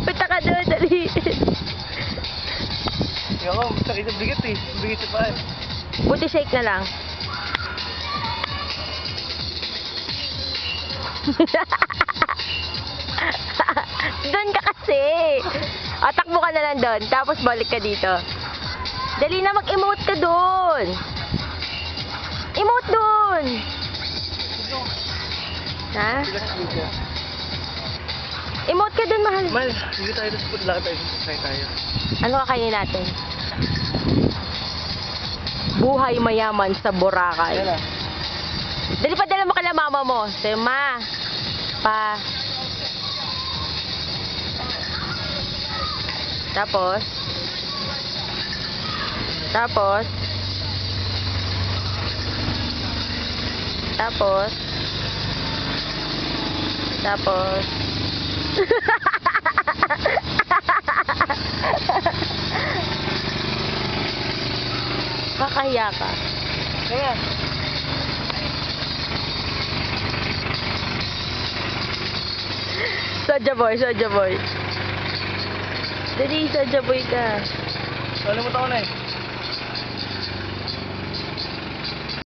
Punta ka doon, dali. Hindi ako, sakit ang bigat eh. Bigat sa paan. Buti shake na lang. Doon ka kasi. O, takbo ka na lang doon. Tapos balik ka dito. Dali na, mag-emote ka doon. Emote doon. Ha? Emote ka doon, mahal. Mal, hindi tayo sa food. Lakad tayo sa tayo. Ano kakainin natin? Buhay mayaman sa Boracay. Yan ah. Dali pa, dala mo kala mama mo. Sayo, ma. Pa. Tapos. Tapos. Tapos. Tapos. Kakahiya ka. Kaya. Soja boy, soja boy. Dali, soja boy ka. Alam mo ako na eh.